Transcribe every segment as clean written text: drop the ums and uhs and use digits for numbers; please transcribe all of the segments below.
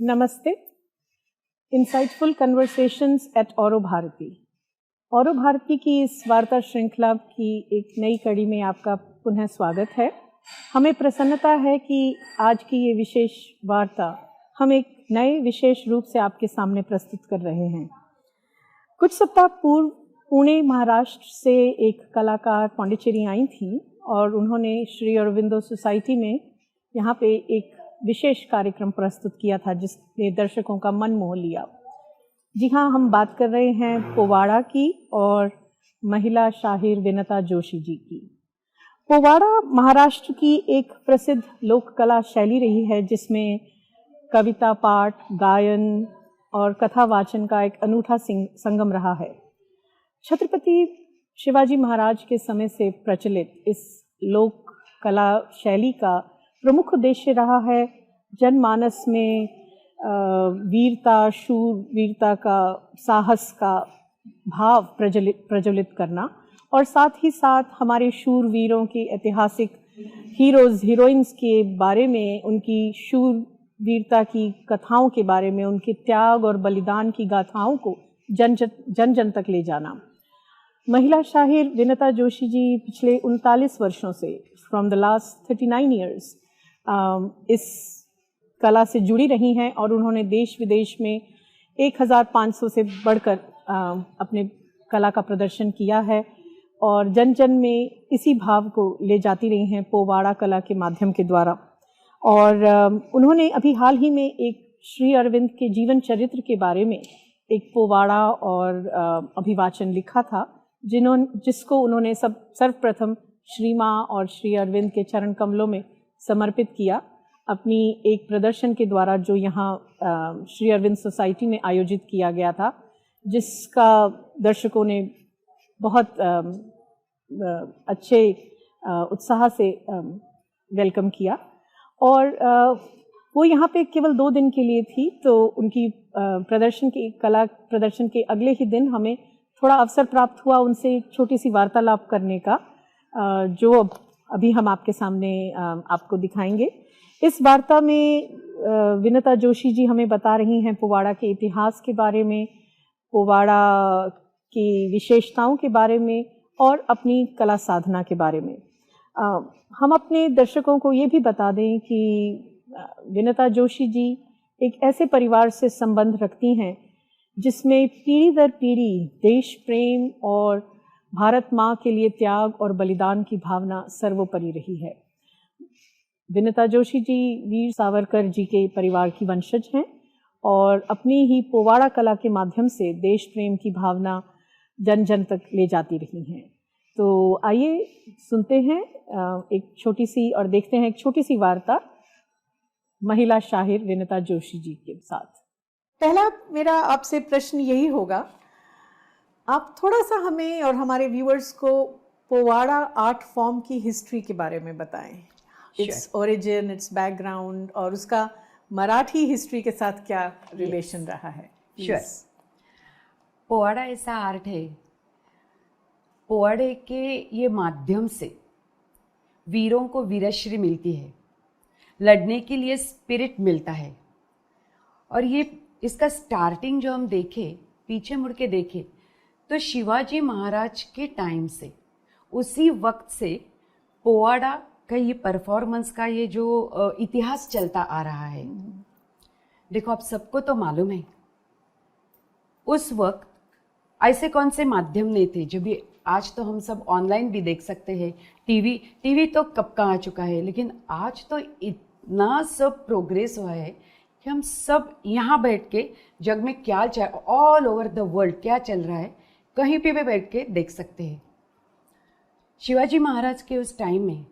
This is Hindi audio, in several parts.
नमस्ते। इंसाइटफुल कन्वर्सेशंस एट औरो भारती। औरो भारती की इस वार्ता श्रृंखला की एक नई कड़ी में आपका पुनः स्वागत है। हमें प्रसन्नता है कि आज की ये विशेष वार्ता हम एक नए विशेष रूप से आपके सामने प्रस्तुत कर रहे हैं। कुछ सप्ताह पूर्व पुणे महाराष्ट्र से एक कलाकार पांडिचेरी आई थी और उन्होंने श्री अरविंदो सोसाइटी में यहाँ पे एक विशेष कार्यक्रम प्रस्तुत किया था जिसने दर्शकों का मन मोह लिया। जी हाँ, हम बात कर रहे हैं पोवाड़ा की और महिला शाहिर विनता जोशी जी की। पोवाड़ा महाराष्ट्र की एक प्रसिद्ध लोक कला शैली रही है जिसमें कविता पाठ, गायन और कथा वाचन का एक अनूठा संगम रहा है। छत्रपति शिवाजी महाराज के समय से प्रचलित इस लोक कला शैली का प्रमुख उद्देश्य रहा है जनमानस में वीरता, शूरवीरता का, साहस का भाव प्रज्वलित करना और साथ ही साथ हमारे शूरवीरों के ऐतिहासिक हीरोज़ हीरोइंस के बारे में, उनकी शूरवीरता की कथाओं के बारे में, उनके त्याग और बलिदान की गाथाओं को जन जन तक ले जाना। महिला शाहिर विनता जोशी जी पिछले 39 वर्षों से, फ्रॉम द लास्ट 39 ईयर्स, इस कला से जुड़ी रही हैं और उन्होंने देश विदेश में 1500 से बढ़कर अपने कला का प्रदर्शन किया है और जन जन में इसी भाव को ले जाती रही हैं पोवाड़ा कला के माध्यम के द्वारा। और उन्होंने अभी हाल ही में एक श्री अरविंद के जीवन चरित्र के बारे में एक पोवाड़ा और अभिवाचन लिखा था जिसको उन्होंने सर्वप्रथम श्री माँ और श्री अरविंद के चरण कमलों में समर्पित किया अपनी एक प्रदर्शन के द्वारा जो यहाँ श्री अरविंद सोसाइटी में आयोजित किया गया था, जिसका दर्शकों ने बहुत अच्छे उत्साह से वेलकम किया। और वो यहाँ पे केवल 2 दिन के लिए थी, तो उनकी कला प्रदर्शन के अगले ही दिन हमें थोड़ा अवसर प्राप्त हुआ उनसे एक छोटी सी वार्तालाप करने का, जो अभी हम आपके सामने आपको दिखाएंगे। इस वार्ता में विनता जोशी जी हमें बता रही हैं पोवाड़ा के इतिहास के बारे में, पोवाड़ा की विशेषताओं के बारे में और अपनी कला साधना के बारे में। हम अपने दर्शकों को ये भी बता दें कि विनता जोशी जी एक ऐसे परिवार से संबंध रखती हैं जिसमें पीढ़ी दर पीढ़ी देश प्रेम और भारत माँ के लिए त्याग और बलिदान की भावना सर्वोपरि रही है। विनता जोशी जी वीर सावरकर जी के परिवार की वंशज हैं और अपनी ही पोवाड़ा कला के माध्यम से देश प्रेम की भावना जन जन तक ले जाती रही हैं। तो आइए सुनते हैं एक छोटी सी और देखते हैं एक छोटी सी वार्ता महिला शाहिर विनता जोशी जी के साथ। पहला मेरा आपसे प्रश्न यही होगा, आप थोड़ा सा हमें और हमारे व्यूअर्स को पोवाड़ा आर्ट फॉर्म की हिस्ट्री के बारे में बताएं। इट्स ओरिजिन, इट्स बैकग्राउंड और उसका मराठी हिस्ट्री के साथ क्या रिलेशन रहा है। पोवाड़ा ऐसा आर्ट है, पोवाड़े के ये माध्यम से वीरों को वीरश्री मिलती है, लड़ने के लिए स्पिरिट मिलता है। और ये इसका स्टार्टिंग जो हम देखें, पीछे मुड़ के देखें तो शिवाजी महाराज के टाइम से, उसी वक्त से पोवाड़ा का ये परफॉर्मेंस का ये जो इतिहास चलता आ रहा है। देखो, आप सबको तो मालूम है उस वक्त ऐसे कौन से माध्यम नहीं थे जो भी, आज तो हम सब ऑनलाइन भी देख सकते हैं, टीवी तो कब का आ चुका है, लेकिन आज तो इतना सब प्रोग्रेस हुआ है कि हम सब यहाँ बैठ के जग में क्या ऑल ओवर द वर्ल्ड क्या चल रहा है कहीं पे भी बैठ के देख सकते हैं। शिवाजी महाराज के उस टाइम में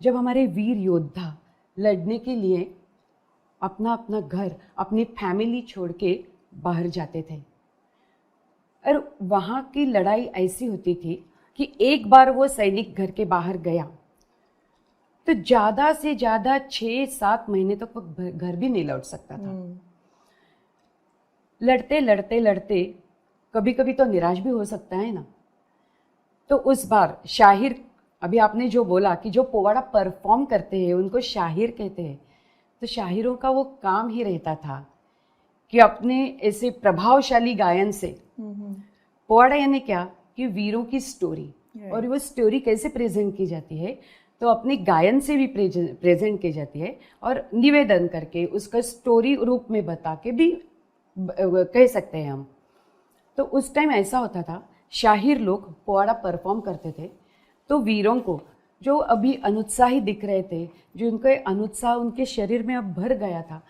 जब हमारे वीर योद्धा लड़ने के लिए अपना अपना घर, अपनी फैमिली छोड़ के बाहर जाते थे, और वहाँ की लड़ाई ऐसी होती थी कि एक बार वो सैनिक घर के बाहर गया तो ज़्यादा से ज़्यादा 6-7 महीने तक वो घर भी नहीं लौट सकता था। लड़ते लड़ते लड़ते कभी कभी तो निराश भी हो सकता है ना। तो उस बार शाहिर, अभी आपने जो बोला कि जो पोवाड़ा परफॉर्म करते हैं उनको शाहिर कहते हैं, तो शाहिरों का वो काम ही रहता था कि अपने ऐसे प्रभावशाली गायन से पोवाड़ा यानी क्या कि वीरों की स्टोरी, और वो स्टोरी कैसे प्रेजेंट की जाती है, तो अपने गायन से भी प्रेजेंट की जाती है और निवेदन करके उसका स्टोरी रूप में बता के भी कह सकते हैं हम। तो उस टाइम ऐसा होता था, शाहिर लोग पोवाड़ा परफॉर्म करते थे तो वीरों को जो अभी अनुत्साही दिख रहे थे, जो उनके अनुत्साह उनके शरीर में अब भर गया था,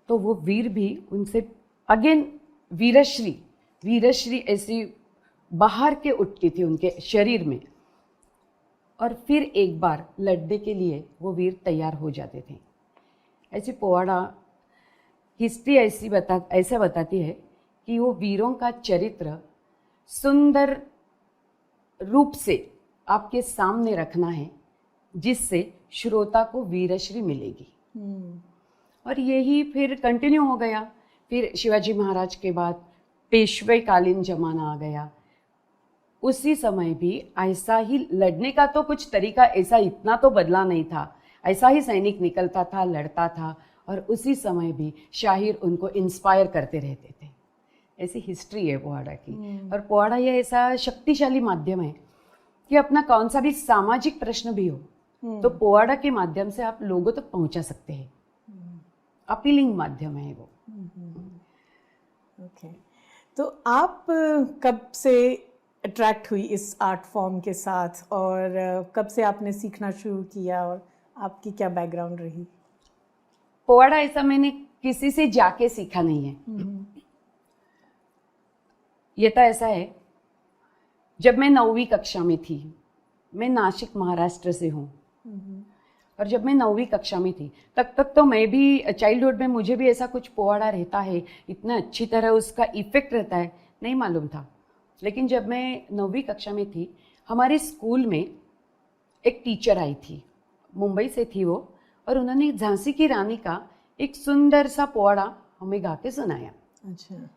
तो वो वीर भी उनसे अगेन वीरश्री ऐसी बाहर के उठती थी उनके शरीर में, और फिर एक बार लड़ने के लिए वो वीर तैयार हो जाते थे। ऐसी पोवाड़ा हिस्ट्री ऐसा बताती है कि वो वीरों का चरित्र सुंदर रूप से आपके सामने रखना है, जिससे श्रोता को वीरश्री मिलेगी। और यही फिर कंटिन्यू हो गया। फिर शिवाजी महाराज के बाद पेशवेकालीन जमाना आ गया। उसी समय भी ऐसा ही लड़ने का तो कुछ तरीका ऐसा इतना तो बदला नहीं था, ऐसा ही सैनिक निकलता था, लड़ता था, और उसी समय भी शाहिर उनको इंस्पायर करते रहते थे। ऐसी हिस्ट्री है पोवाड़ा की। और पोवाड़ा यह ऐसा शक्तिशाली माध्यम है कि अपना कौन सा भी सामाजिक प्रश्न भी हो तो पोवाड़ा के माध्यम से आप लोगों तक पहुंचा सकते हैं। अपीलिंग माध्यम है वो। ओके, तो आप कब से अट्रैक्ट हुई इस आर्ट फॉर्म के साथ, और कब से आपने सीखना शुरू किया, और आपकी क्या बैकग्राउंड रही? पोवाड़ा ऐसा मैंने किसी से जाके सीखा नहीं है। ये तो ऐसा है, जब मैं 9वीं कक्षा में थी, मैं नासिक महाराष्ट्र से हूँ, और जब मैं 9वीं कक्षा में थी तक तो मैं भी चाइल्डहुड में मुझे भी ऐसा कुछ पोवाड़ा रहता है, इतना अच्छी तरह उसका इफेक्ट रहता है, नहीं मालूम था। लेकिन जब मैं 9वीं कक्षा में थी, हमारे स्कूल में एक टीचर आई थी, मुंबई से थी वो, और उन्होंने झांसी की रानी का एक सुंदर सा पोवाड़ा हमें गा के सुनाया। अच्छा।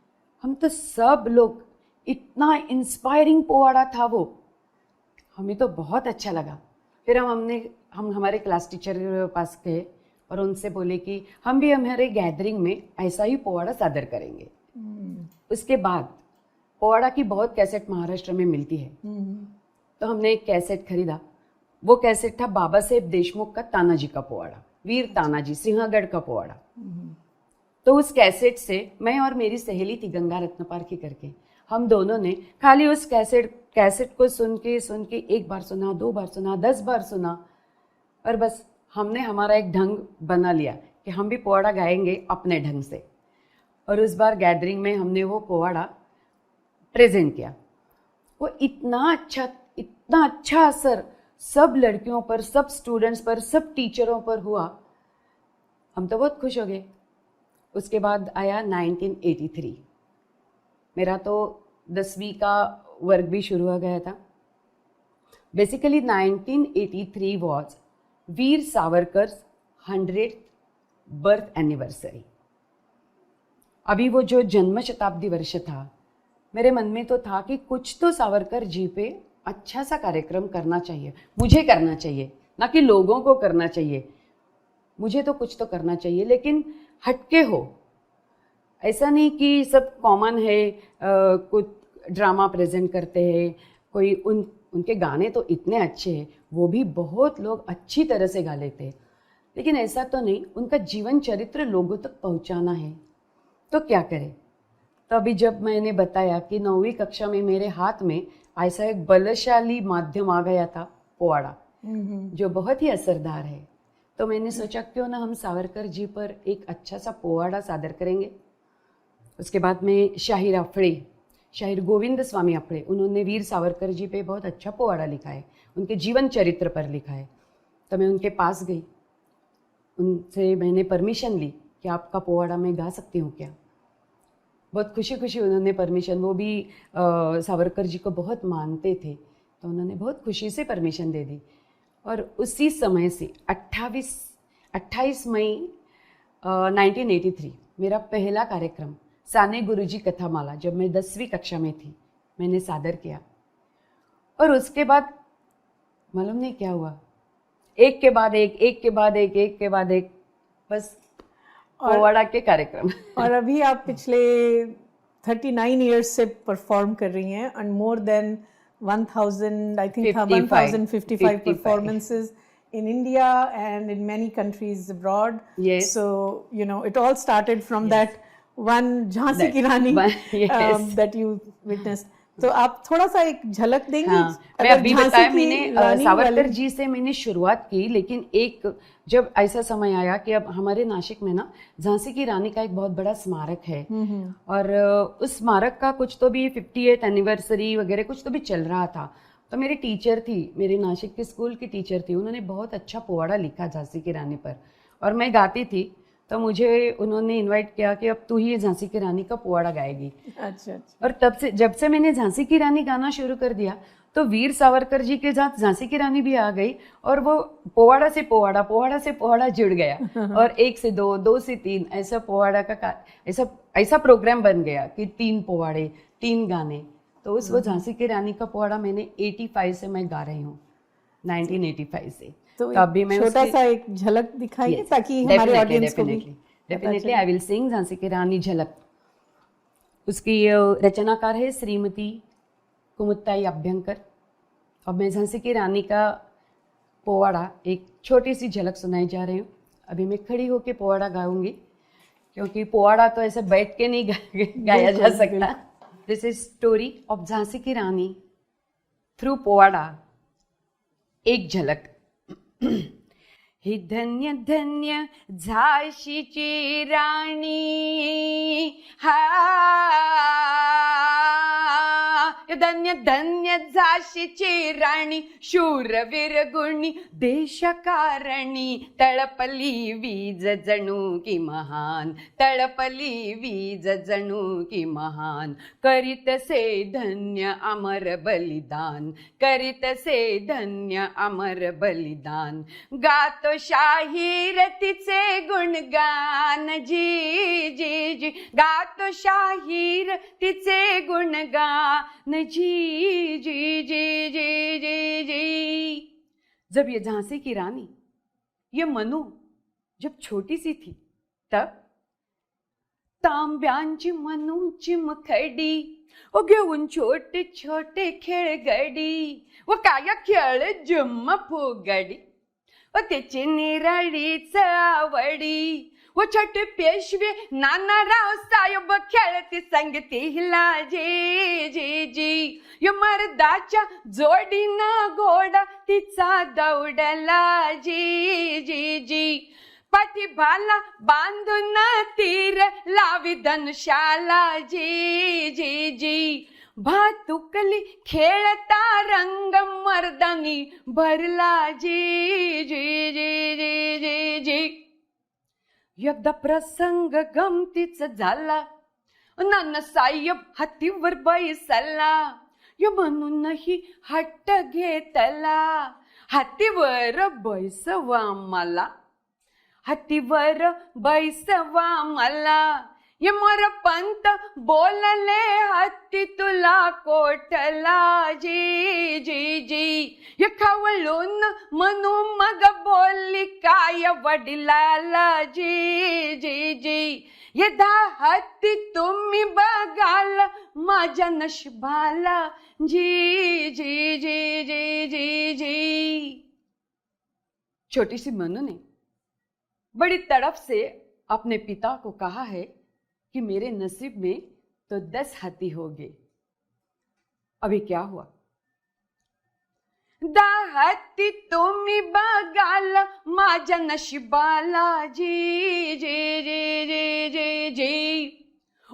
हम तो सब लोग, इतना इंस्पायरिंग पोवाड़ा था वो, हमें तो बहुत अच्छा लगा। फिर हम हमारे क्लास टीचर के पास गए और उनसे बोले कि हम भी हमारे गैदरिंग में ऐसा ही पोवाड़ा सादर करेंगे। उसके बाद पोवाड़ा की बहुत कैसेट महाराष्ट्र में मिलती है, तो हमने एक कैसेट खरीदा। वो कैसेट था बाबा साहेब देशमुख का तानाजी का पोवाड़ा, वीर तानाजी सिंहगढ़ का पोवाड़ा। तो उस कैसेट से मैं और मेरी सहेली थी गंगा रत्नपारखी करके, हम दोनों ने खाली उस कैसेट को सुन के एक बार सुना, 2 बार सुना, 10 बार सुना, और बस हमने हमारा एक ढंग बना लिया कि हम भी पोवाड़ा गाएंगे अपने ढंग से। और उस बार गैदरिंग में हमने वो पोवाड़ा प्रेजेंट किया। वो इतना अच्छा असर सब लड़कियों पर, सब स्टूडेंट्स पर, सब टीचरों पर हुआ, हम तो बहुत खुश हो गए। उसके बाद आया 1983, मेरा तो 10वीं का वर्ग भी शुरू हो गया था। Basically 1983 was Veer Savarkar's 100th birth anniversary. अभी वो जो जन्म शताब्दी वर्ष था, मेरे मन में तो था कि कुछ तो सावरकर जी पे अच्छा सा कार्यक्रम करना चाहिए, मुझे करना चाहिए, ना कि लोगों को करना चाहिए, मुझे तो कुछ तो करना चाहिए, लेकिन हटके हो। ऐसा नहीं कि सब कॉमन है, कुछ ड्रामा प्रेजेंट करते हैं, कोई उनके गाने तो इतने अच्छे हैं, वो भी बहुत लोग अच्छी तरह से गा लेते हैं, लेकिन ऐसा तो नहीं, उनका जीवन चरित्र लोगों तक पहुंचाना है, तो क्या करें। तो अभी जब मैंने बताया कि 9वीं कक्षा में मेरे हाथ में ऐसा एक बलशाली माध्यम आ गया था पोवाड़ा, जो बहुत ही असरदार है, तो मैंने सोचा क्यों ना हम सावरकर जी पर एक अच्छा सा पोवाड़ा सादर करेंगे। उसके बाद में शाहिर गोविंद स्वामी अफड़े, उन्होंने वीर सावरकर जी पे बहुत अच्छा पोवाड़ा लिखा है, उनके जीवन चरित्र पर लिखा है। तो मैं उनके पास गई, उनसे मैंने परमिशन ली कि आपका पोवाड़ा मैं गा सकती हूँ क्या। बहुत खुशी उन्होंने परमिशन, वो भी सावरकर जी को बहुत मानते थे, तो उन्होंने बहुत खुशी से परमिशन दे दी। और उसी समय से 28 मई 1983 मेरा पहला कार्यक्रम साने गुरुजी कथामाला, जब मैं 10वीं कक्षा में थी, मैंने सादर किया। और उसके बाद मालूम नहीं क्या हुआ, एक के बाद एक, बस। पोवाड़ा के कार्यक्रम। और अभी आप पिछले 39 इयर्स से परफॉर्म कर रही हैं and more than 1000 I think 1055 performances in India and in many countries abroad. Yes. So you know it all started from that one Jhansi ki Rani that you witnessed. तो आप थोड़ा सा एक झलक देंगे? हाँ, मैं अभी बताया मैंने सावरकर जी से मैंने शुरुआत की, लेकिन एक जब ऐसा समय आया कि अब हमारे नासिक में ना झांसी की रानी का एक बहुत बड़ा स्मारक है और उस स्मारक का कुछ तो भी 50th एनिवर्सरी वगैरह कुछ तो भी चल रहा था। तो मेरी टीचर थी, मेरे नासिक के स्कूल की टीचर थी, उन्होंने बहुत अच्छा पोवाड़ा लिखा झांसी की रानी पर और मैं गाती थी। तो मुझे उन्होंने इनवाइट किया कि अब तू ही झांसी की रानी का पोवाड़ा गाएगी। अच्छा। और तब से जब से मैंने झांसी की रानी गाना शुरू कर दिया तो वीर सावरकर जी के साथ झांसी की रानी भी आ गई और वो पोवाड़ा से पोवाड़ा जुड़ गया और 1 से 2, 2 से 3 ऐसा पोवाड़ा का ऐसा प्रोग्राम बन गया कि 3 पोवाड़े 3 गाने। तो उस वो झांसी की रानी का पोवाड़ा मैंने 85 से मैं गा रही हूँ, 1985 से। तो अभी मैं छोटा सा एक झलक दिखाइए ताकि हमारे ऑडियंस को भी definitely I will sing Jhansi की रानी झलक। उसकी रचनाकार है श्रीमती कुमुत्ताई अभ्यंकर और मैं झांसी की रानी का पोवाड़ा एक छोटी सी झलक सुनाई जा रही हूँ। अभी मैं खड़ी होकर पोवाड़ा गाऊंगी क्योंकि पोवाड़ा तो ऐसे बैठ के नहीं गाया जा सकता। This is story of Jhansi की रानी थ्रू पोवाड़ा, एक झलक। ही धन्य धन्य झाशीची राणी, हा धन्य धन्य झाशीची राणी, शूरवीर गुणी देशकारणी, तळपली वीज जणू की महान, तळपली वीज जणू की महान, करीतसे धन्य अमर बलिदान, करीतसे धन्य अमर बलिदान, गातो शाहीर तिचे गुणगान, जी जी जी गातो शाहीर तिचे गुणगान, जी जी जी जी जी जी। जब ये झांसी की रानी, ये मनु जब छोटी सी थी तब तांब्यांची मनूची मखडी वो घेऊन छोटे छोटे खेळगडी, वो काय खेळ जुम्म फुगडी, व त्याची निराळीच आवडी, वो छोटे पेशवे नानाराव साहेब खेळती संगती हिला, जी जी जी। यो मर्दाच्या जोडीनं घोडा तिचा दौडला, जी जी जी। पाठीभाला बांधून तीर लावी धनुष्याला, जी जी जी। भातुकली खेळता रंग मर्दानी भरला, जी जी जी जी जी जी। एकदा प्रसंग गमतीच झाला, नानासाहेब हातीवर बैसला, यो म्हणूनही हट्ट घेतला, हातीवर बैसवा मला, हातीवर बैसवा मला, ये मोर पंत बोलले हत्ती तुला कोटला, जी जी जी। ये खवळून म्हणू मग बोलली काय वडिलाला, जी जी जी। ये हत्ती तुम्ही बघाल माझ्या नशिबाला, जी जी जी जी जी जी। छोटी सी मनु ने बड़ी तड़प से अपने पिता को कहा है कि मेरे नसीब में तो 10 हाथी होंगे। अभी क्या हुआ? 10 हाथी तुम्ही बघाल माझ्या नशिबाला, जी जी जी जी जी जी।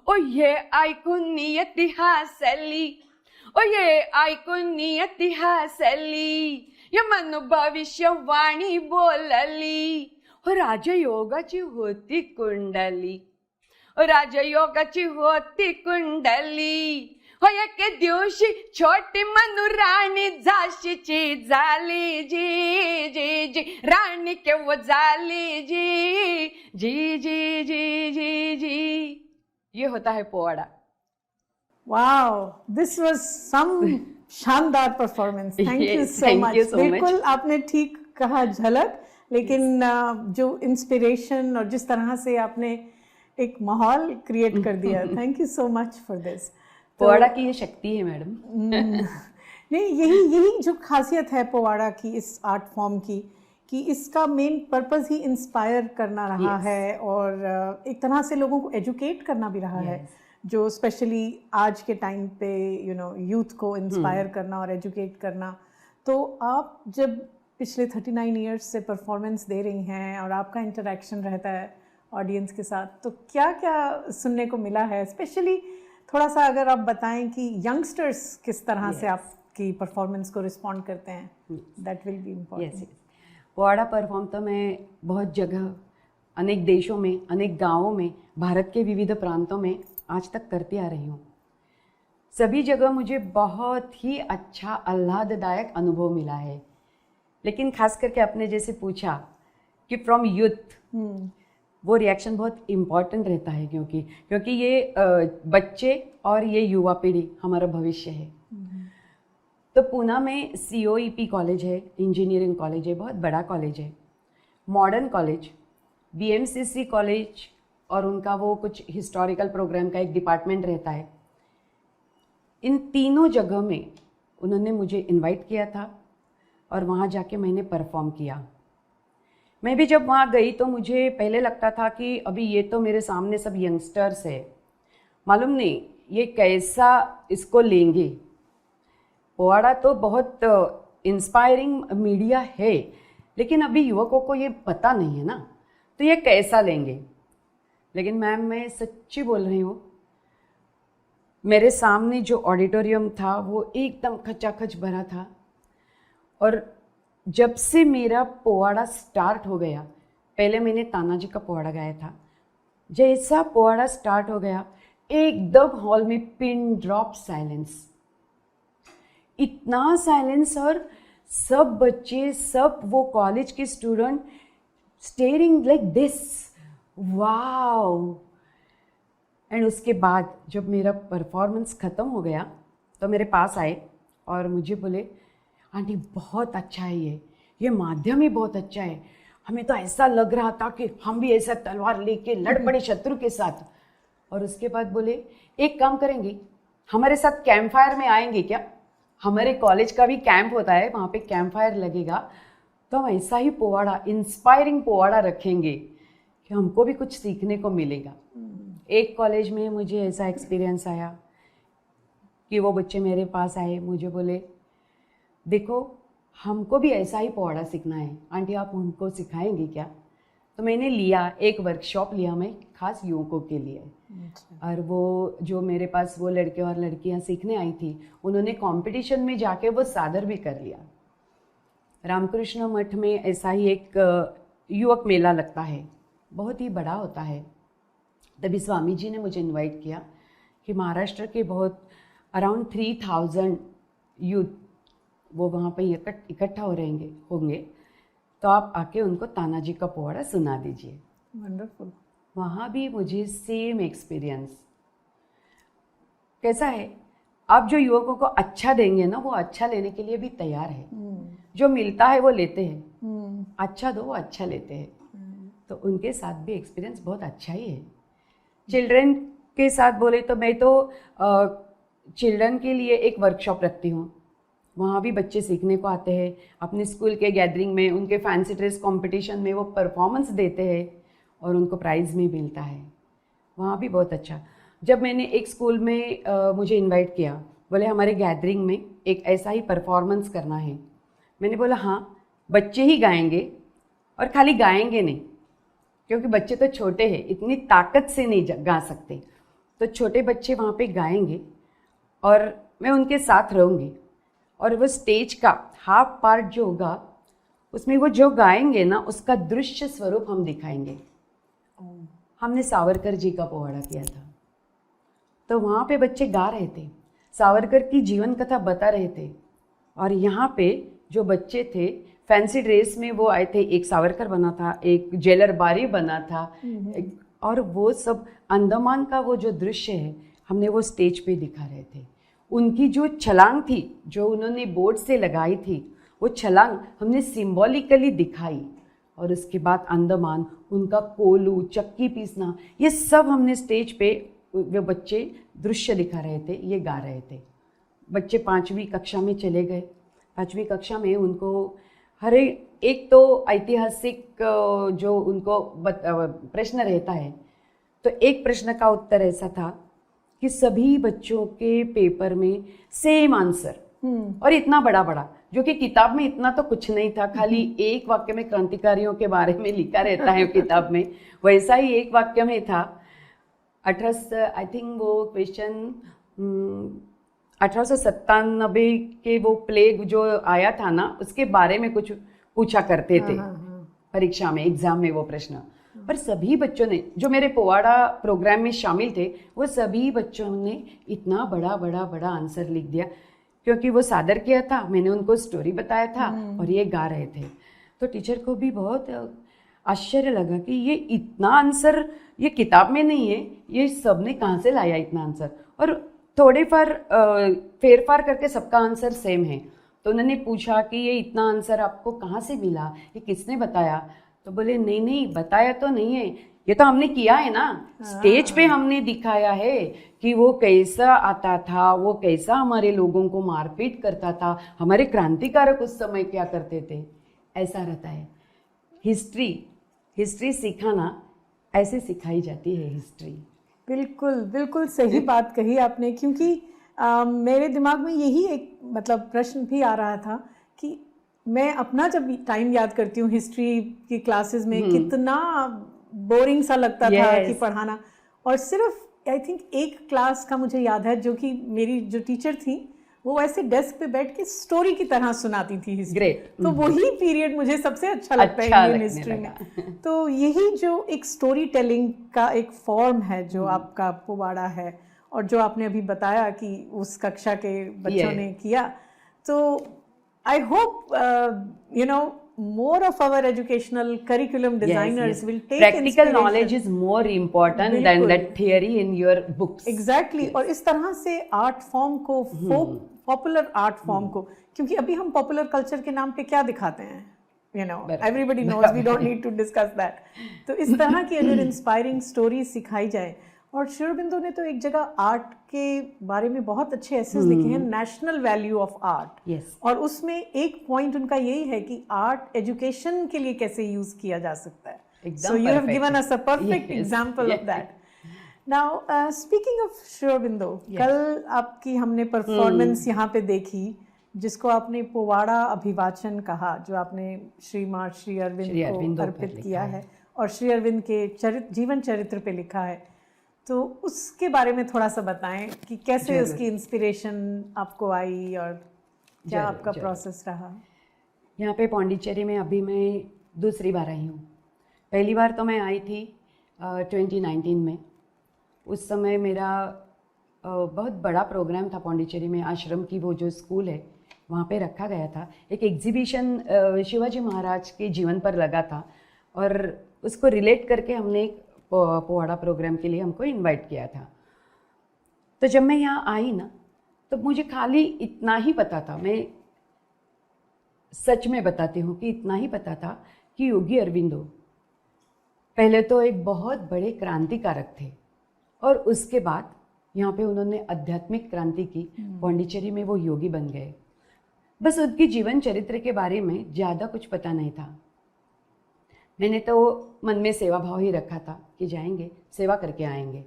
ओ ये ऐकून नियती हसली, ओ ये ऐकून नियती हसली, ये मनु भविष्यवाणी बोलली, हो राजयोगाची होती कुंडली, राजयोगाची होती कुंडली, हो एके दिवशी छोटी मनु राणी झाशीची झाली, जी जी जी। राणी केव्हा झाली, जी जी जी जी जी जी। ये होता है powada. Wow, this was some शानदार performance. Thank you so much. बिल्कुल आपने ठीक कहा, झलक। लेकिन जो इंस्पिरेशन और जिस तरह से आपने एक माहौल क्रिएट कर दिया, thank you so much for this. Powada की ये शक्ति है मैडम। नहीं, यही जो खासियत है पोवाड़ा की, इस आर्ट फॉर्म की, कि इसका मेन पर्पस ही इंस्पायर करना रहा है और एक तरह से लोगों को एजुकेट करना भी रहा है, जो स्पेशली आज के टाइम पे यूथ को इंस्पायर करना और एजुकेट करना। तो आप जब पिछले 39 इयर्स से परफॉर्मेंस दे रही हैं और आपका इंटरेक्शन रहता है ऑडियंस के साथ, तो क्या क्या सुनने को मिला है? स्पेशली थोड़ा सा अगर आप बताएं कि यंगस्टर्स किस तरह से आपकी परफॉर्मेंस को रिस्पॉन्ड करते हैं, that will be important. Powada perform तो मैं बहुत जगह, अनेक देशों में, अनेक गांवों में, भारत के विविध प्रांतों में आज तक करती आ रही हूँ। सभी जगह मुझे बहुत ही अच्छा आह्लाददायक अनुभव मिला है। लेकिन खास करके आपने जैसे पूछा कि फ्रॉम यूथ, वो रिएक्शन बहुत इम्पॉर्टेंट रहता है, क्योंकि ये बच्चे और ये युवा पीढ़ी हमारा भविष्य है। तो पूना में COEP कॉलेज है, इंजीनियरिंग कॉलेज है, बहुत बड़ा कॉलेज है, मॉडर्न कॉलेज, BMCC कॉलेज, और उनका वो कुछ हिस्टोरिकल प्रोग्राम का एक डिपार्टमेंट रहता है। इन तीनों जगह में उन्होंने मुझे इनवाइट किया था और वहाँ जाके मैंने परफॉर्म किया। मैं भी जब वहाँ गई तो मुझे पहले लगता था कि अभी ये तो मेरे सामने सब यंगस्टर्स है, मालूम नहीं ये कैसा इसको लेंगे। पोवाड़ा तो बहुत इंस्पायरिंग मीडिया है, लेकिन अभी युवकों को ये पता नहीं है ना, तो ये कैसा लेंगे। लेकिन मैम, मैं सच्ची बोल रही हूँ, मेरे सामने जो ऑडिटोरियम था वो एकदम खचाखच भरा था। और जब से मेरा पोवाड़ा स्टार्ट हो गया, पहले मैंने तानाजी का पोवाड़ा गाया था, जैसा पोवाड़ा स्टार्ट हो गया एकदम हॉल में पिन ड्रॉप साइलेंस, इतना साइलेंस, और सब बच्चे, सब वो कॉलेज के student steering like this, wow. And उसके बाद जब मेरा परफॉर्मेंस ख़त्म हो गया तो मेरे पास आए और मुझे बोले, आंटी बहुत अच्छा है, ये माध्यम ही बहुत अच्छा है, हमें तो ऐसा लग रहा था कि हम भी ऐसा तलवार लेके लड़ पड़े शत्रु के साथ। और उसके बाद बोले, एक काम करेंगे, हमारे साथ कैंप फायर में आएंगे क्या? हमारे कॉलेज का भी कैंप होता है, वहाँ पे कैंप फायर लगेगा, तो हम ऐसा ही पोवाड़ा, इंस्पायरिंग पोवाड़ा रखेंगे कि हमको भी कुछ सीखने को मिलेगा। एक कॉलेज में मुझे ऐसा एक्सपीरियंस आया कि वो बच्चे मेरे पास आए, मुझे बोले, देखो हमको भी ऐसा ही पोवाड़ा सीखना है, आंटी आप हमको सिखाएंगे क्या? तो मैंने लिया, एक वर्कशॉप लिया मैं खास युवकों के लिए। और वो जो मेरे पास वो लड़के और लड़कियां सीखने आई थी, उन्होंने कंपटीशन में जाके वो सादर भी कर लिया। रामकृष्ण मठ में ऐसा ही एक युवक मेला लगता है, बहुत ही बड़ा होता है। तभी स्वामी जी ने मुझे इनवाइट किया कि महाराष्ट्र के बहुत अराउंड 3000 यूथ वो वहाँ पे इकट्ठा होंगे, तो आप आके उनको तानाजी का पोवाड़ा सुना दीजिए। वंडरफुल। वहाँ भी मुझे सेम एक्सपीरियंस। कैसा है, आप जो युवकों को अच्छा देंगे ना, वो अच्छा लेने के लिए भी तैयार है। जो मिलता है वो लेते हैं, अच्छा दो वो अच्छा लेते हैं। तो उनके साथ भी एक्सपीरियंस बहुत अच्छा ही है। चिल्ड्रन के साथ बोले तो मैं तो चिल्ड्रन के लिए एक वर्कशॉप रखती हूँ, वहाँ भी बच्चे सीखने को आते हैं। अपने स्कूल के गैदरिंग में, उनके फैंसी ड्रेस कंपटीशन में वो परफॉर्मेंस देते हैं और उनको प्राइज़ भी मिलता है, वहाँ भी बहुत अच्छा। जब मैंने एक स्कूल में मुझे इनवाइट किया, बोले हमारे गैदरिंग में एक ऐसा ही परफॉर्मेंस करना है। मैंने बोला हाँ, बच्चे ही गाएंगे, और खाली गाएंगे नहीं, क्योंकि बच्चे तो छोटे हैं, इतनी ताकत से नहीं गा सकते, तो छोटे बच्चे वहाँ पे गाएंगे और मैं उनके साथ रहूँगी। और वो स्टेज का हाफ पार्ट जो होगा, उसमें वो जो गाएंगे ना, उसका दृश्य स्वरूप हम दिखाएंगे। हमने सावरकर जी का पोवाड़ा किया था, तो वहाँ पे बच्चे गा रहे थे, सावरकर की जीवन कथा बता रहे थे। और यहाँ पे जो बच्चे थे फैंसी ड्रेस में वो आए थे, एक सावरकर बना था, एक जेलर बारी बना था, और वो सब अंडमान का वो जो दृश्य है हमने वो स्टेज पे दिखा रहे थे। उनकी जो छलांग थी, जो उन्होंने बोर्ड से लगाई थी, वो छलांग हमने सिंबॉलिकली दिखाई, और उसके बाद अंडमान, उनका कोलू, चक्की पीसना, ये सब हमने स्टेज पे, वो बच्चे दृश्य दिखा रहे थे, ये गा रहे थे। बच्चे 5वीं कक्षा में चले गए। 5वीं कक्षा में उनको हर एक तो ऐतिहासिक जो उनको प्रश्न रहता है, तो एक प्रश्न का उत्तर ऐसा था कि सभी बच्चों के पेपर में सेम आंसर, और इतना बड़ा बड़ा, जो कि किताब में इतना तो कुछ नहीं था, खाली एक वाक्य में क्रांतिकारियों के बारे में लिखा रहता है किताब में, वैसा ही एक वाक्य में था। 18 आई थिंक वो क्वेश्चन 1897 के वो प्लेग जो आया था ना, उसके बारे में कुछ पूछा करते थे परीक्षा में, एग्जाम में वो प्रश्न। पर सभी बच्चों ने, जो मेरे पोवाड़ा प्रोग्राम में शामिल थे, वो सभी बच्चों ने इतना बड़ा बड़ा बड़ा आंसर लिख दिया, क्योंकि वो सादर किया था, मैंने उनको स्टोरी बताया था और ये गा रहे थे। तो टीचर को भी बहुत आश्चर्य लगा कि ये इतना आंसर ये किताब में नहीं है, ये सब ने कहाँ से लाया इतना आंसर, और थोड़े फेरफार करके सबका आंसर सेम है। तो उन्होंने पूछा कि ये इतना आंसर आपको कहाँ से मिला, ये किसने बताया? तो बोले नहीं नहीं, बताया तो नहीं है, ये तो हमने किया है ना, स्टेज पे हमने दिखाया है कि वो कैसा आता था, वो कैसा हमारे लोगों को मारपीट करता था, हमारे क्रांतिकारक उस समय क्या करते थे। ऐसा रहता है हिस्ट्री सिखाना, ऐसे सिखाई जाती है हिस्ट्री। बिल्कुल बिल्कुल सही बात कही आपने, क्योंकि मेरे दिमाग में यही एक मतलब प्रश्न भी आ रहा था कि मैं अपना जब टाइम याद करती हूँ हिस्ट्री की क्लासेस में, कितना बोरिंग सा लगता था कि पढ़ाना। और सिर्फ आई थिंक एक क्लास का मुझे याद है, जो कि मेरी जो टीचर थी वो ऐसे डेस्क पे बैठ के स्टोरी की तरह सुनाती थी हिस्ट्री। तो वही पीरियड मुझे सबसे अच्छा लगता है इंडियन हिस्ट्री में। तो यही जो एक स्टोरी टेलिंग का एक फॉर्म है जो आपका पोवाड़ा है, और जो आपने अभी बताया कि उस कक्षा के बच्चों ने किया, तो I hope you know more of our educational curriculum designers will take practical knowledge is more important than that theory in your books. Exactly. और इस तरह से आर्ट फॉर्म को, पॉपुलर आर्ट फॉर्म को, क्योंकि अभी हम पॉपुलर कल्चर के नाम पे क्या दिखाते हैं, you know, everybody knows, we don't need to discuss that. तो इस तरह की अगर इंस्पायरिंग स्टोरी सिखाई जाए, और श्री अरबिंदो ने तो एक जगह आर्ट के बारे में बहुत अच्छे एसेस लिखे हैं, नेशनल वैल्यू ऑफ आर्ट, और उसमें एक पॉइंट उनका यही है कि आर्ट एजुकेशन के लिए कैसे यूज किया जा सकता है। So you have given us a perfect example of that. Now speaking of Shri Aurobindo, कल आपकी हमने परफॉर्मेंस यहाँ पे देखी, जिसको आपने पोवाड़ा अभिवाचन कहा, जो आपने श्रीमान श्री अरविंद को अर्पित किया है और श्री अरविंद के जीवन चरित्र पे लिखा है। तो उसके बारे में थोड़ा सा बताएं कि कैसे उसकी इंस्पिरेशन आपको आई और क्या आपका प्रोसेस रहा। यहाँ पे पौंडीचेरी में अभी मैं दूसरी बार आई हूँ। पहली बार तो मैं आई थी 2019 में। उस समय मेरा बहुत बड़ा प्रोग्राम था पौंडीचेरी में, आश्रम की वो जो स्कूल है वहाँ पे रखा गया था। एक एग्जीबिशन शिवाजी महाराज के जीवन पर लगा था, और उसको रिलेट करके हमने एक पोवाड़ा प्रोग्राम के लिए हमको इनवाइट किया था। तो जब मैं यहाँ आई ना, तो मुझे खाली इतना ही पता था, मैं सच में बताती हूँ कि इतना ही पता था कि योगी अरविंदो पहले तो एक बहुत बड़े क्रांतिकारक थे, और उसके बाद यहाँ पे उन्होंने आध्यात्मिक क्रांति की, पौंडीचेरी में वो योगी बन गए। बस उनके जीवन चरित्र के बारे में ज़्यादा कुछ पता नहीं था। मैंने तो मन में सेवा भाव ही रखा था कि जाएंगे, सेवा करके आएंगे।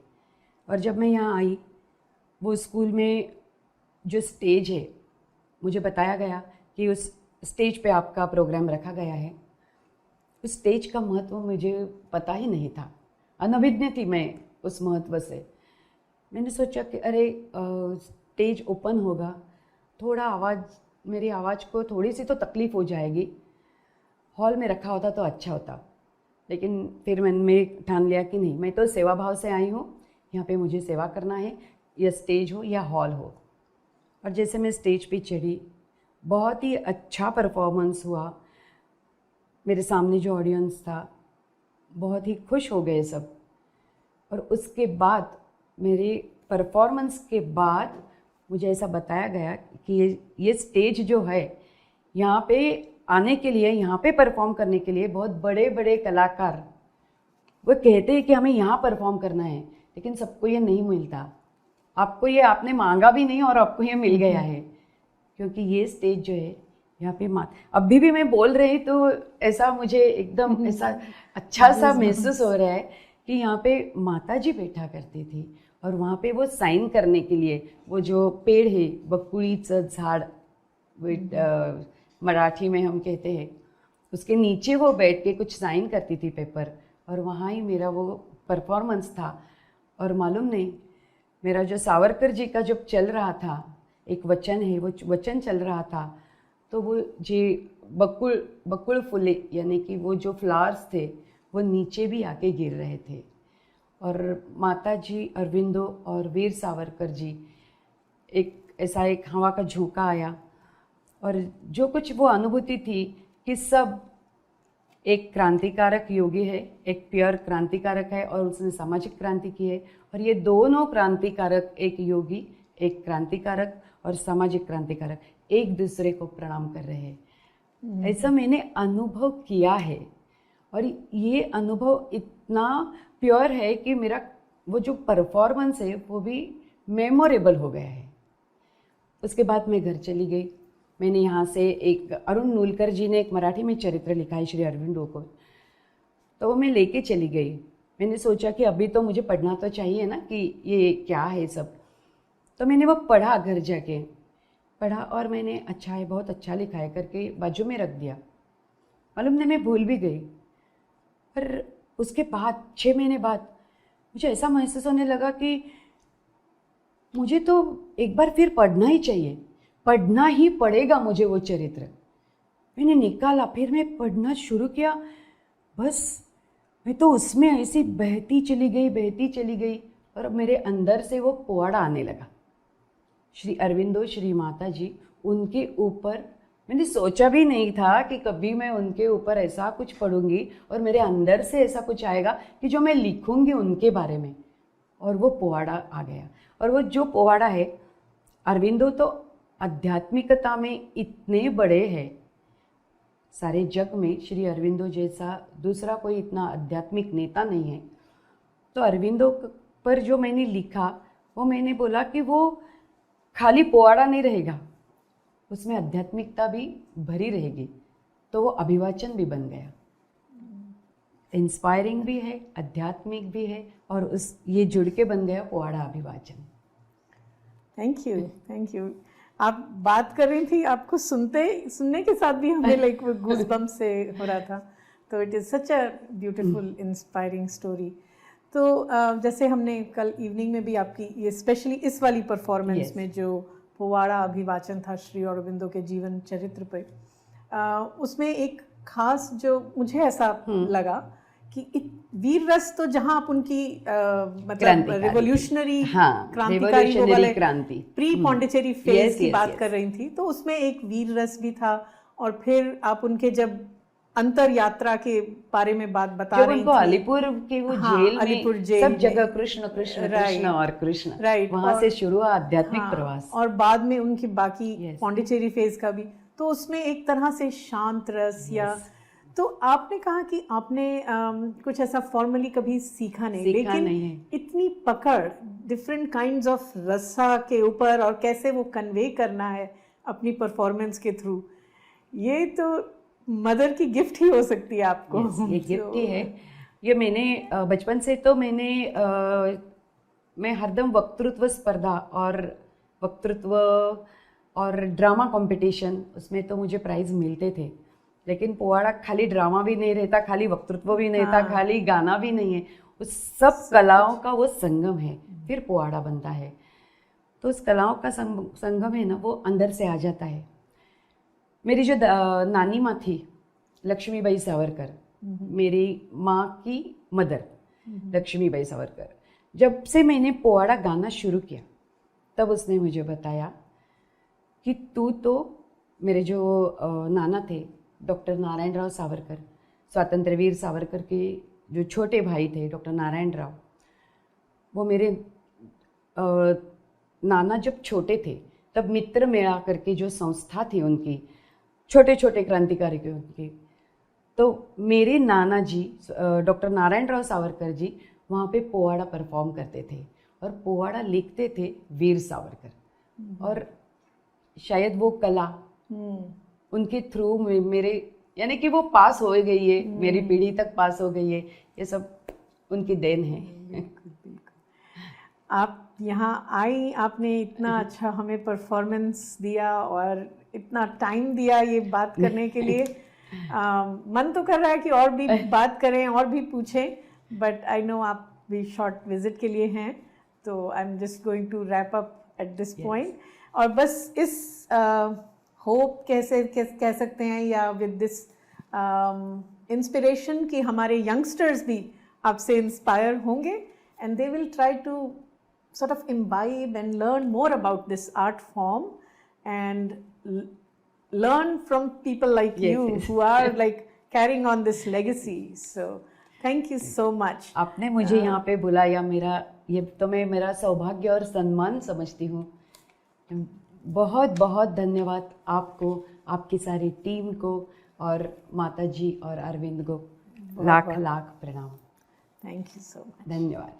और जब मैं यहाँ आई, वो स्कूल में जो स्टेज है, मुझे बताया गया कि उस स्टेज पे आपका प्रोग्राम रखा गया है। उस स्टेज का महत्व मुझे पता ही नहीं था, अनभिज्ञ थी मैं उस महत्व से। मैंने सोचा कि अरे स्टेज ओपन होगा, थोड़ा मेरी आवाज़ को थोड़ी सी तो तकलीफ़ हो जाएगी, हॉल में रखा होता तो अच्छा होता। लेकिन फिर मैंने ठान लिया कि नहीं, मैं तो सेवा भाव से आई हूँ, यहाँ पे मुझे सेवा करना है, या स्टेज हो या हॉल हो। और जैसे मैं स्टेज पे चढ़ी, बहुत ही अच्छा परफॉर्मेंस हुआ। मेरे सामने जो ऑडियंस था बहुत ही खुश हो गए सब। और उसके बाद मेरे परफॉर्मेंस के बाद मुझे ऐसा बताया गया कि ये स्टेज जो है, यहाँ पे आने के लिए, यहाँ पे परफॉर्म करने के लिए बहुत बड़े बड़े कलाकार वो कहते हैं कि हमें यहाँ परफॉर्म करना है, लेकिन सबको ये नहीं मिलता। आपको ये आपने मांगा भी नहीं और आपको ये मिल गया है, क्योंकि ये स्टेज जो है यहाँ पे अभी भी मैं बोल रही तो ऐसा मुझे एकदम ऐसा अच्छा सा महसूस हो रहा है कि यहाँ पे माता जी बैठा करती थी और वहाँ पे वो साइन करने के लिए वो जो पेड़ है बकुळीचं झाड, मराठी में हम कहते हैं, उसके नीचे वो बैठ के कुछ साइन करती थी पेपर, और वहाँ ही मेरा वो परफॉर्मेंस था। और मालूम नहीं, मेरा जो सावरकर जी का जब चल रहा था, एक वचन है, वो वचन चल रहा था, तो वो जी बकुल फुले यानी कि वो जो फ्लावर्स थे वो नीचे भी आके गिर रहे थे। और माता जी अरविंदो और वीर सावरकर जी, एक ऐसा एक हवा का झोंका आया और जो कुछ वो अनुभूति थी कि सब एक क्रांतिकारक योगी है, एक प्योर क्रांतिकारक है और उसने सामाजिक क्रांति की है, और ये दोनों क्रांतिकारक, एक योगी, एक क्रांतिकारक और सामाजिक क्रांतिकारक, एक दूसरे को प्रणाम कर रहे हैं। ऐसा मैंने अनुभव किया है और ये अनुभव इतना प्योर है कि मेरा वो जो परफॉर्मेंस है वो भी मेमोरेबल हो गया है। उसके बाद मैं घर चली गई। मैंने यहाँ से एक अरुण नूलकर जी ने एक मराठी में चरित्र लिखा है श्री अरविंदो को, तो वो मैं लेके चली गई। मैंने सोचा कि अभी तो मुझे पढ़ना तो चाहिए ना कि ये क्या है सब, तो मैंने वो पढ़ा, घर जाके पढ़ा और मैंने अच्छा है, बहुत अच्छा लिखा है करके बाजू में रख दिया। मालूम नहीं, मैं भूल भी गई। पर उसके बाद 6 महीने बाद मुझे ऐसा महसूस होने लगा कि मुझे तो एक बार फिर पढ़ना ही चाहिए, पढ़ना ही पड़ेगा मुझे वो चरित्र। मैंने निकाला, फिर मैं पढ़ना शुरू किया। बस मैं तो उसमें ऐसी बहती चली गई और मेरे अंदर से वो पोवाड़ा आने लगा। श्री अरविंदो, श्री माता जी, उनके ऊपर मैंने सोचा भी नहीं था कि कभी मैं उनके ऊपर ऐसा कुछ पढ़ूंगी और मेरे अंदर से ऐसा कुछ आएगा कि जो मैं लिखूंगी उनके बारे में, और वो पोवाड़ा आ गया। और वो जो पोवाड़ा है, अरविंदो तो आध्यात्मिकता में इतने बड़े हैं, सारे जग में श्री अरविंदो जैसा दूसरा कोई इतना आध्यात्मिक नेता नहीं है। तो अरविंदो पर जो मैंने लिखा वो मैंने बोला कि वो खाली पोवाड़ा नहीं रहेगा, उसमें आध्यात्मिकता भी भरी रहेगी, तो वो अभिवाचन भी बन गया। इंस्पायरिंग भी है, आध्यात्मिक भी है, और उस ये जुड़ के बन गया पोवाड़ा अभिवाचन। Thank you. आप बात कर रही थी, आपको सुनने के साथ भी हमें लाइक वो गूज़बम्प्स से हो रहा था। तो it is such a beautiful inspiring story. तो जैसे हमने कल इवनिंग में भी आपकी ये स्पेशली इस वाली परफॉर्मेंस में जो पोवाड़ा अभिवाचन था श्री अरविंदो के जीवन चरित्र पे, उसमें एक खास जो मुझे ऐसा लगा कि वीर रस तो जहाँ आप उनकी मतलब रिवोल्यूशनरी क्रांतिकारी वो वाले प्री पौंडीचेरी फेज की बात कर रही थी, तो उसमें एक वीर रस भी था। और फिर आप उनके जब अंतर यात्रा के बारे में बात बता रही थी, अलीपुर के वो जेल में सब जगह कृष्ण कृष्ण कृष्ण और कृष्ण, राइट, वहां से शुरू हुआ आध्यात्मिक प्रवास, और बाद में उनकी बाकी पौंडीचेरी फेज का भी, तो उसमें एक तरह से शांत रस या, तो आपने कहा कि आपने कुछ ऐसा फॉर्मली कभी सीखा नहीं, लेकिन इतनी पकड़ डिफरेंट काइंड्स ऑफ रसा के ऊपर और कैसे वो कन्वे करना है अपनी परफॉर्मेंस के थ्रू, ये तो मदर की गिफ्ट ही हो सकती है आपको। ये गिफ्ट ही है। ये मैंने बचपन से तो मैं हरदम वक्तृत्व स्पर्धा और वक्तृत्व और ड्रामा कंपटीशन, उसमें तो मुझे प्राइज़ मिलते थे। लेकिन पोवाड़ा खाली ड्रामा भी नहीं रहता, खाली वक्तृत्व भी नहीं था, खाली गाना भी नहीं है, उस सब कलाओं का वो संगम है, फिर पोवाड़ा बनता है। तो उस कलाओं का संगम है ना, वो अंदर से आ जाता है। मेरी जो नानी माँ थी लक्ष्मीबाई सावरकर, मेरी माँ की मदर लक्ष्मीबाई सावरकर, जब से मैंने पोवाड़ा गाना शुरू किया तब उसने मुझे बताया कि तू तो, मेरे जो नाना थे डॉक्टर नारायण राव सावरकर, स्वातंत्र्यवीर सावरकर के जो छोटे भाई थे डॉक्टर नारायण राव, वो मेरे नाना जब छोटे थे तब मित्र मेला करके जो संस्था थी उनकी, छोटे छोटे क्रांतिकारियों के। तो मेरे नाना जी डॉक्टर नारायण राव सावरकर जी वहाँ पे पोवाड़ा परफॉर्म करते थे और पोवाड़ा लिखते थे वीर सावरकर। और शायद वो कला उनके थ्रू मेरे यानी कि वो पास हो गई है, मेरी पीढ़ी तक पास हो गई है, ये सब उनकी देन है। आप यहाँ आई, आपने इतना अच्छा हमें परफॉर्मेंस दिया और इतना टाइम दिया ये बात करने के लिए। मन तो कर रहा है कि और भी बात करें और भी पूछें, बट आई नो आप भी शॉर्ट विजिट के लिए हैं, तो I am just going to wrap up at this point. और बस इस होप कैसे कह सकते हैं या विद दिस इंस्पिरेशन कि हमारे यंगस्टर्स भी आपसे इंस्पायर होंगे and they will try to sort of imbibe and learn more about this art form and learn from people like you who are like carrying on this legacy. So thank you so much. आपने मुझे यहाँ पे बुलाया, ये तो मैं मेरा सौभाग्य और सम्मान समझती हूँ। बहुत बहुत धन्यवाद आपको, आपकी सारी टीम को और माता जी और अरविंद को लाख लाख प्रणाम। Thank you so much. धन्यवाद।